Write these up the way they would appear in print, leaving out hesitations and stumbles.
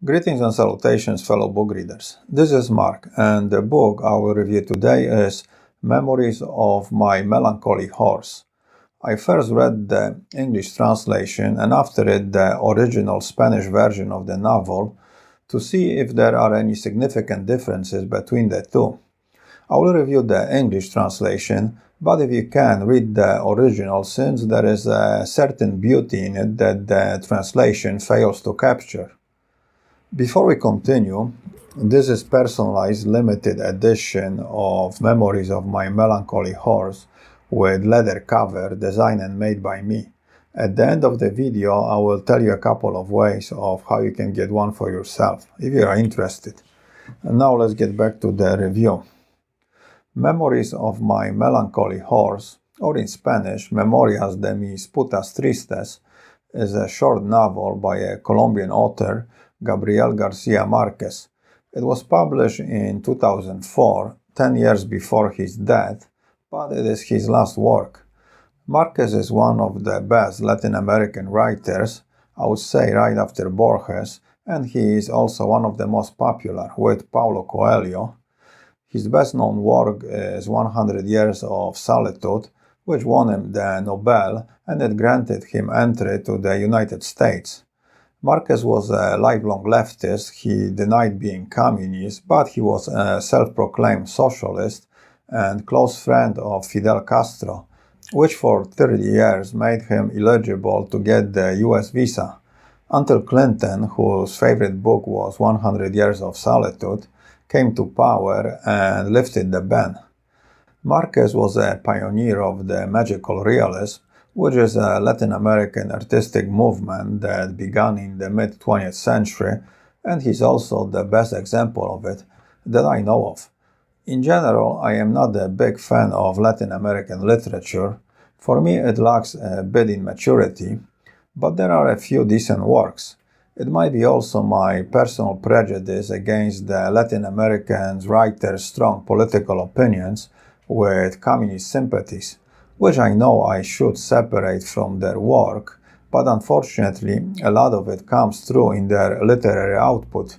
Greetings and salutations, fellow book readers. This is Mark, and the book I will review today is Memories of My Melancholy Horse. I first read the English translation and after it the original Spanish version of the novel to see if there are any significant differences between the two. I will review the English translation, but if you can, read the original since there is a certain beauty in it that the translation fails to capture. Before we continue, this is personalized limited edition of Memories of My Melancholy Horse with leather cover designed and made by me. At the end of the video, I will tell you a couple of ways of how you can get one for yourself, if you are interested. And now let's get back to the review. Memories of My Melancholy Horse, or in Spanish, Memorias de mis putas tristes, is a short novel by a Colombian author, Gabriel Garcia Marques. It was published in 2004, 10 years before his death, but it is his last work. Marques is one of the best Latin American writers, I would say right after Borges, and he is also one of the most popular, with Paulo Coelho. His best-known work is 100 Years of Solitude, which won him the Nobel, and it granted him entry to the United States. Marques was a lifelong leftist. He denied being communist, but he was a self-proclaimed socialist and close friend of Fidel Castro, which for 30 years made him eligible to get the US visa, until Clinton, whose favorite book was 100 Years of Solitude, came to power and lifted the ban. Marques was a pioneer of the magical realism, which is a Latin American artistic movement that began in the mid-20th century, and he's also the best example of it that I know of. In general, I am not a big fan of Latin American literature. For me, it lacks a bit in maturity, but there are a few decent works. It might be also my personal prejudice against the Latin American writers' strong political opinions with communist sympathies, which I know I should separate from their work, but unfortunately a lot of it comes through in their literary output.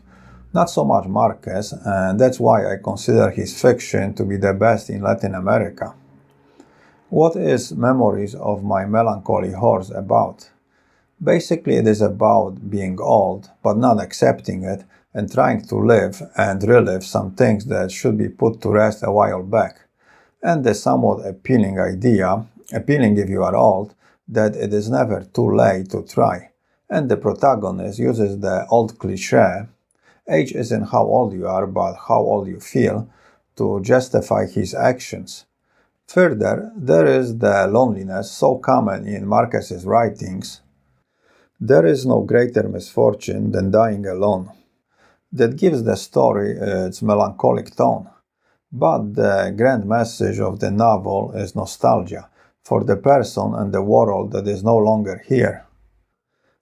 Not so much Marques, and that's why I consider his fiction to be the best in Latin America. What is Memories of My Melancholy Horse about? Basically, it is about being old, but not accepting it, and trying to live and relive some things that should be put to rest a while back. And the somewhat appealing idea, appealing if you are old, that it is never too late to try. And the protagonist uses the old cliché, age isn't how old you are, but how old you feel, to justify his actions. Further, there is the loneliness so common in Marques's writings. There is no greater misfortune than dying alone. That gives the story its melancholic tone. But the grand message of the novel is nostalgia for the person and the world that is no longer here.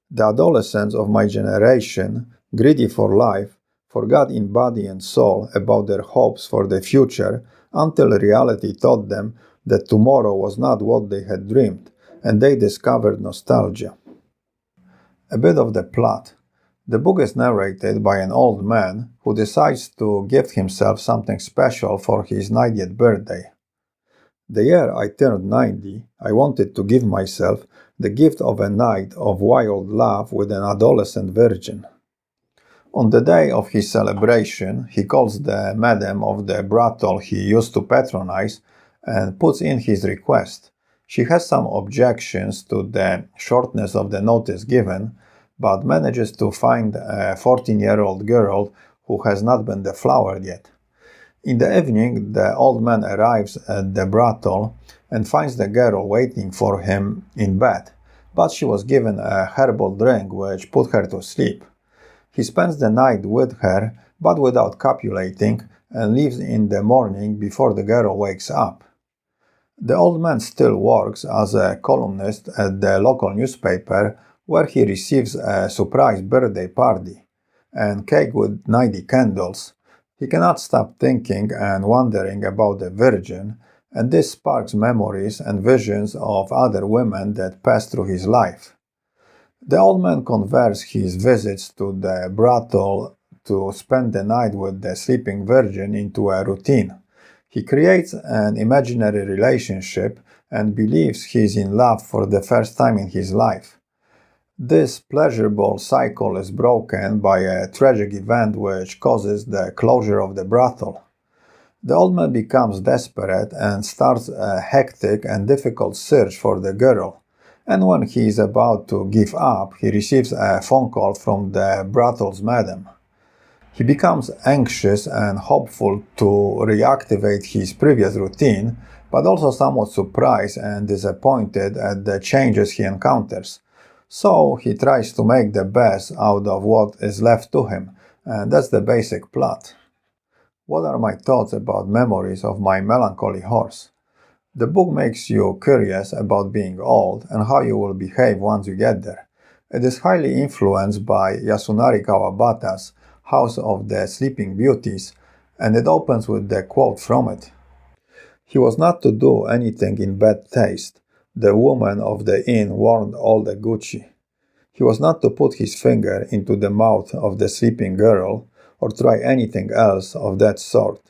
The adolescents of my generation, greedy for life, forgot in body and soul about their hopes for the future until reality taught them that tomorrow was not what they had dreamed, and they discovered nostalgia. A bit of the plot. The book is narrated by an old man who decides to gift himself something special for his 90th birthday. The year I turned 90, I wanted to give myself the gift of a night of wild love with an adolescent virgin. On the day of his celebration, he calls the madam of the brothel he used to patronize and puts in his request. She has some objections to the shortness of the notice given, but manages to find a 14-year-old girl who has not been deflowered yet. In the evening, the old man arrives at the brothel and finds the girl waiting for him in bed, but she was given a herbal drink which put her to sleep. He spends the night with her, but without copulating, and leaves in the morning before the girl wakes up. The old man still works as a columnist at the local newspaper, where he receives a surprise birthday party and cake with 90 candles. He cannot stop thinking and wondering about the Virgin, and this sparks memories and visions of other women that pass through his life. The old man converts his visits to the brothel to spend the night with the sleeping virgin into a routine. He creates an imaginary relationship and believes he is in love for the first time in his life. This pleasurable cycle is broken by a tragic event which causes the closure of the brothel. The old man becomes desperate and starts a hectic and difficult search for the girl. And when he is about to give up, he receives a phone call from the brothel's madam. He becomes anxious and hopeful to reactivate his previous routine, but also somewhat surprised and disappointed at the changes he encounters. So he tries to make the best out of what is left to him, and that's the basic plot. What are my thoughts about Memories of My Melancholy Horse? The book makes you curious about being old and how you will behave once you get there. It is highly influenced by Yasunari Kawabata's House of the Sleeping Beauties, and it opens with the quote from it. He was not to do anything in bad taste. The woman of the inn warned all the Gucci. He was not to put his finger into the mouth of the sleeping girl or try anything else of that sort.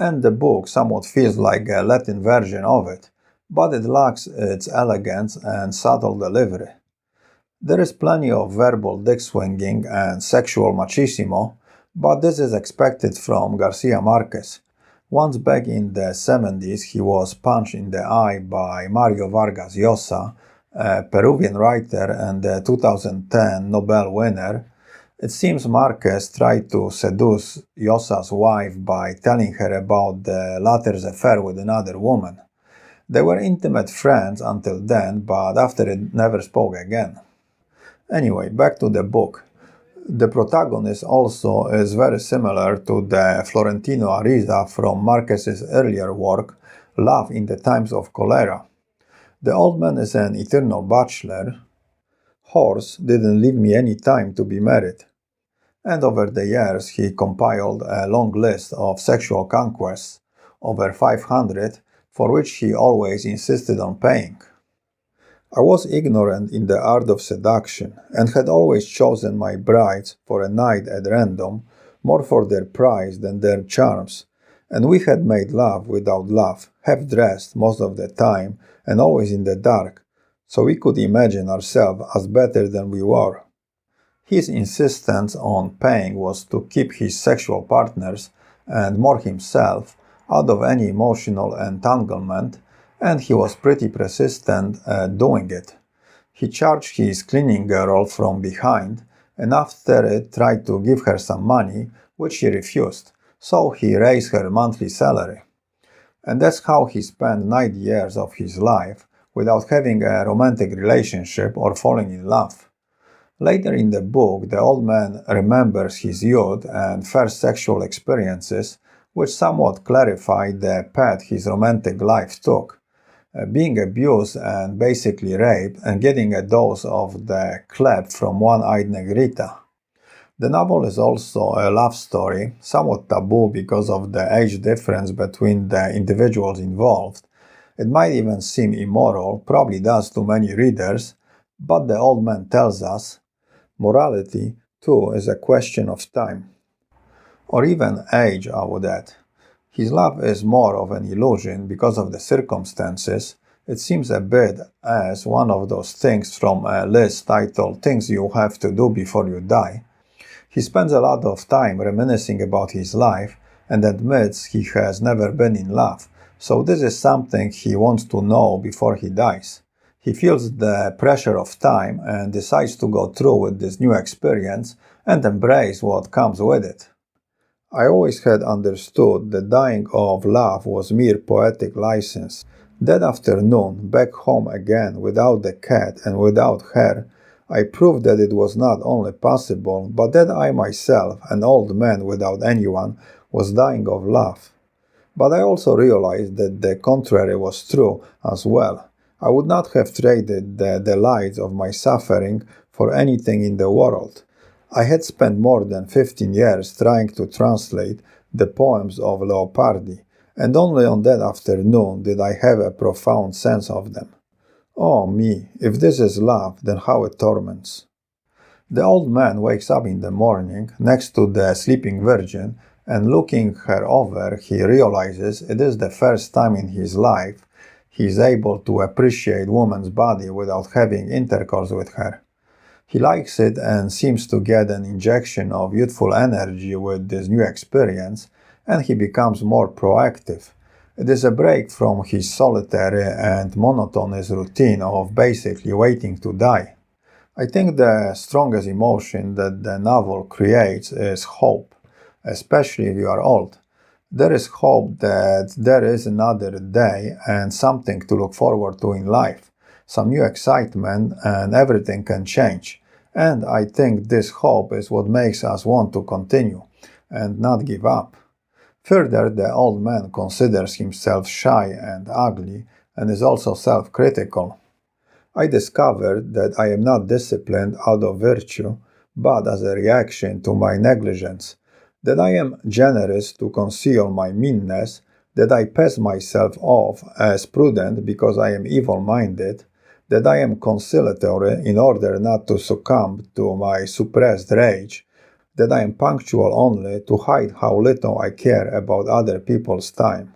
And the book somewhat feels like a Latin version of it, but it lacks its elegance and subtle delivery. There is plenty of verbal dick-swinging and sexual machismo, but this is expected from Garcia Marques. Once back in the 70s, he was punched in the eye by Mario Vargas Llosa, a Peruvian writer and the 2010 Nobel winner. It seems Marquez tried to seduce Llosa's wife by telling her about the latter's affair with another woman. They were intimate friends until then, but after it never spoke again. Anyway, back to the book. The protagonist also is very similar to the Florentino Ariza from Marquez's earlier work, Love in the Times of Cholera. The old man is an eternal bachelor. Horse didn't leave me any time to be married. And over the years he compiled a long list of sexual conquests, over 500, for which he always insisted on paying. I was ignorant in the art of seduction, and had always chosen my brides for a night at random, more for their price than their charms, and we had made love without love, half-dressed most of the time, and always in the dark, so we could imagine ourselves as better than we were. His insistence on paying was to keep his sexual partners, and more himself, out of any emotional entanglement, and he was pretty persistent at doing it. He charged his cleaning girl from behind, and after it tried to give her some money, which she refused, so he raised her monthly salary. And that's how he spent 9 years of his life without having a romantic relationship or falling in love. Later in the book, the old man remembers his youth and first sexual experiences, which somewhat clarify the path his romantic life took. Being abused and basically raped and getting a dose of the clap from one-eyed negrita. The novel is also a love story, somewhat taboo because of the age difference between the individuals involved. It might even seem immoral, probably does to many readers, but the old man tells us, morality, too, is a question of time. Or even age, I would add. His love is more of an illusion because of the circumstances. It seems a bit as one of those things from a list titled Things You Have to Do Before You Die. He spends a lot of time reminiscing about his life and admits he has never been in love, so this is something he wants to know before he dies. He feels the pressure of time and decides to go through with this new experience and embrace what comes with it. I always had understood that dying of love was mere poetic license. That afternoon, back home again without the cat and without her, I proved that it was not only possible, but that I myself, an old man without anyone, was dying of love. But I also realized that the contrary was true as well. I would not have traded the delights of my suffering for anything in the world. I had spent more than 15 years trying to translate the poems of Leopardi, and only on that afternoon did I have a profound sense of them. Oh me, if this is love, then how it torments. The old man wakes up in the morning next to the sleeping virgin, and looking her over, he realizes it is the first time in his life he is able to appreciate woman's body without having intercourse with her. He likes it and seems to get an injection of youthful energy with this new experience, and he becomes more proactive. It is a break from his solitary and monotonous routine of basically waiting to die. I think the strongest emotion that the novel creates is hope, especially if you are old. There is hope that there is another day and something to look forward to in life, some new excitement, and everything can change. And I think this hope is what makes us want to continue and not give up. Further, the old man considers himself shy and ugly and is also self critical. I discovered that I am not disciplined out of virtue, but as a reaction to my negligence, that I am generous to conceal my meanness, that I pass myself off as prudent because I am evil minded, that I am conciliatory in order not to succumb to my suppressed rage, that I am punctual only to hide how little I care about other people's time.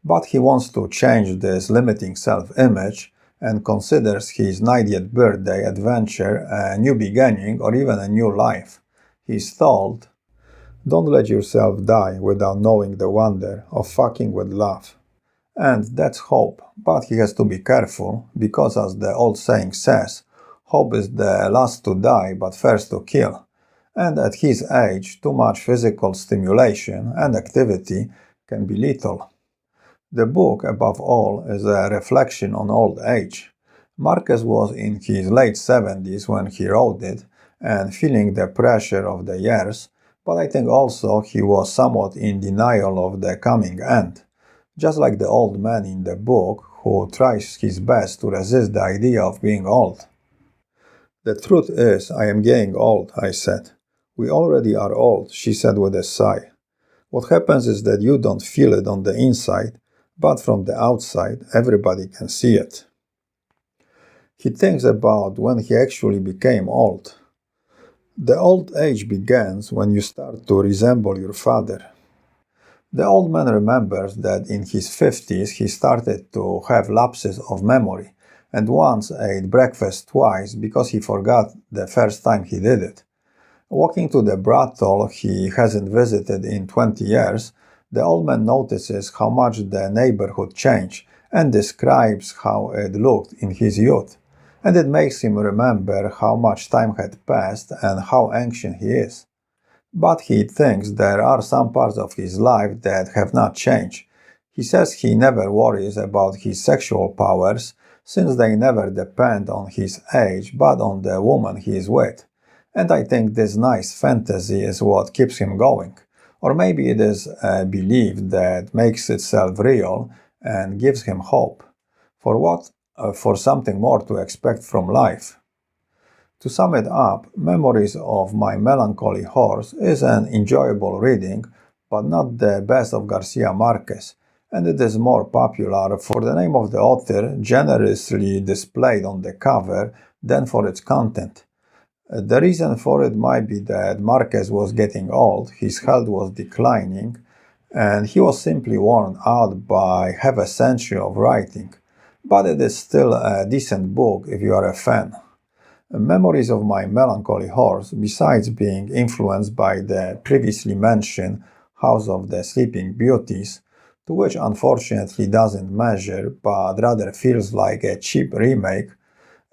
But he wants to change this limiting self-image and considers his 90th birthday adventure a new beginning or even a new life. He's told, "Don't let yourself die without knowing the wonder of fucking with love." And that's hope, but he has to be careful because, as the old saying says, hope is the last to die but first to kill. And at his age, too much physical stimulation and activity can be lethal. The book, above all, is a reflection on old age. Marquez was in his late 70s when he wrote it and feeling the pressure of the years, but I think also he was somewhat in denial of the coming end, just like the old man in the book who tries his best to resist the idea of being old. "The truth is, I am getting old," I said. "We already are old," she said with a sigh. "What happens is that you don't feel it on the inside, but from the outside, everybody can see it." He thinks about when he actually became old. The old age begins when you start to resemble your father. The old man remembers that in his 50s he started to have lapses of memory and once ate breakfast twice because he forgot the first time he did it. Walking to the brothel he hasn't visited in 20 years, the old man notices how much the neighborhood changed and describes how it looked in his youth. And it makes him remember how much time had passed and how ancient he is. But he thinks there are some parts of his life that have not changed. He says he never worries about his sexual powers since they never depend on his age but on the woman he is with. And I think this nice fantasy is what keeps him going. Or maybe it is a belief that makes itself real and gives him hope. For what? For something more to expect from life. To sum it up, Memories of My Melancholy Horse is an enjoyable reading, but not the best of Garcia Marquez, and it is more popular for the name of the author generously displayed on the cover than for its content. The reason for it might be that Marquez was getting old, his health was declining, and he was simply worn out by half a century of writing. But it is still a decent book if you are a fan. Memories of My Melancholy Horse, besides being influenced by the previously mentioned House of the Sleeping Beauties, to which unfortunately doesn't measure but rather feels like a cheap remake,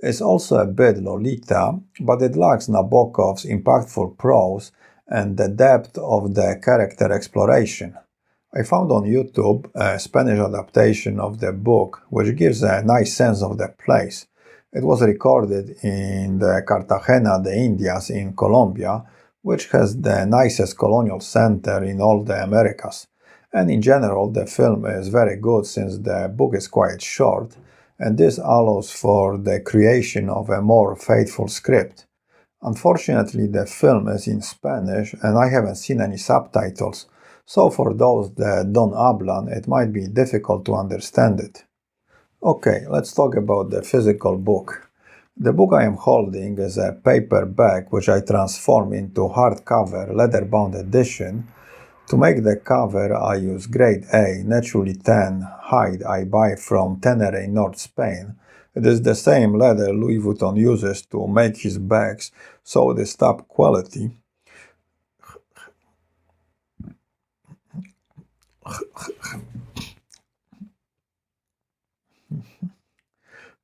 is also a bit Lolita, but it lacks Nabokov's impactful prose and the depth of the character exploration. I found on YouTube a Spanish adaptation of the book, which gives a nice sense of the place. It was recorded in the Cartagena de Indias in Colombia, which has the nicest colonial center in all the Americas. And in general, the film is very good since the book is quite short, and this allows for the creation of a more faithful script. Unfortunately, the film is in Spanish and I haven't seen any subtitles, so for those that don't hablan, it might be difficult to understand it. Okay, let's talk about the physical book. The book I am holding is a paperback which I transform into hardcover leather-bound edition. To make the cover, I use grade A naturally tan hide I buy from Tenere in North Spain. It is the same leather Louis Vuitton uses to make his bags, so it is top quality.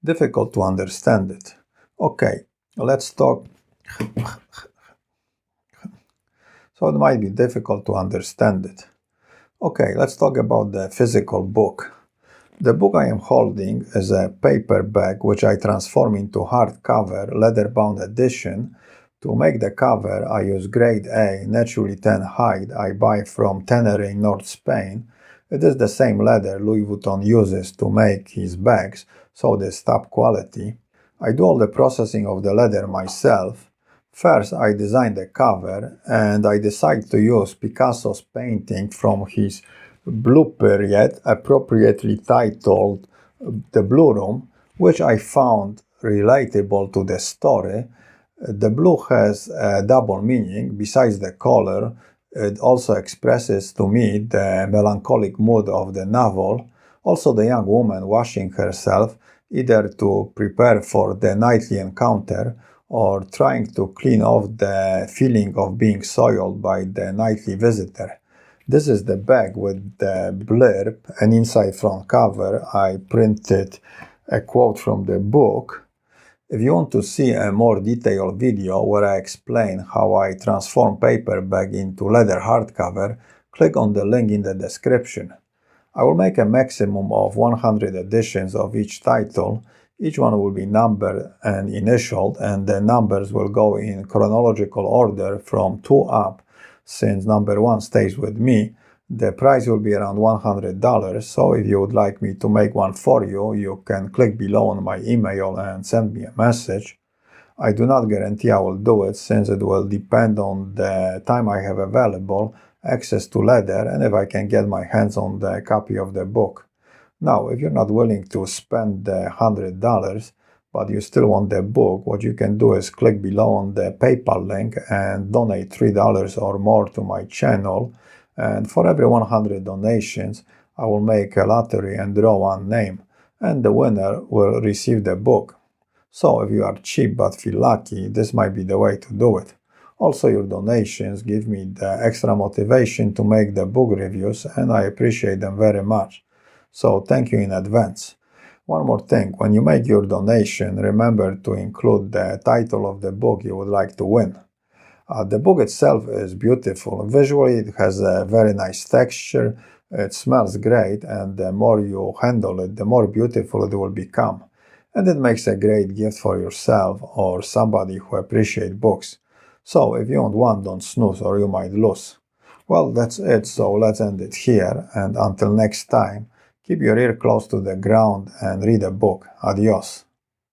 Difficult to understand it. Okay, let's talk. So it might be difficult to understand it. Okay, let's talk about the physical book. The book I am holding is a paperback which I transform into hardcover leather-bound edition. To make the cover, I use grade A naturally tan hide I buy from Tenere in North Spain. It is the same leather Louis Vuitton uses to make his bags, so it is top quality. I do all the processing of the leather myself. First, I design the cover, and I decide to use Picasso's painting from his blooper yet appropriately titled The Blue Room, which I found relatable to the story. The blue has a double meaning. Besides the color, it also expresses to me the melancholic mood of the novel. Also, the young woman washing herself, either to prepare for the nightly encounter or trying to clean off the feeling of being soiled by the nightly visitor. This is the bag with the blurb, and inside front cover I printed a quote from the book. If you want to see a more detailed video where I explain how I transform paperback into leather hardcover, click on the link in the description. I will make a maximum of 100 editions of each title. Each one will be numbered and initialed, and the numbers will go in chronological order from 2 up. Since number 1 stays with me, the price will be around $100, so if you would like me to make one for you, you can click below on my email and send me a message. I do not guarantee I will do it, since it will depend on the time I have available, access to leather, and if I can get my hands on the copy of the book. Now, if you're not willing to spend the $100, but you still want the book, what you can do is click below on the PayPal link and donate $3 or more to my channel. And for every 100 donations, I will make a lottery and draw one name, and the winner will receive the book. So if you are cheap but feel lucky, this might be the way to do it. Also, your donations give me the extra motivation to make the book reviews, and I appreciate them very much. So thank you in advance. One more thing, when you make your donation, remember to include the title of the book you would like to win. The book itself is beautiful. Visually, it has a very nice texture, it smells great, and the more you handle it, the more beautiful it will become. And it makes a great gift for yourself or somebody who appreciates books. So if you want one, don't snooze or you might lose. Well, that's it, so let's end it here, and until next time, keep your ear close to the ground and read a book. Adios.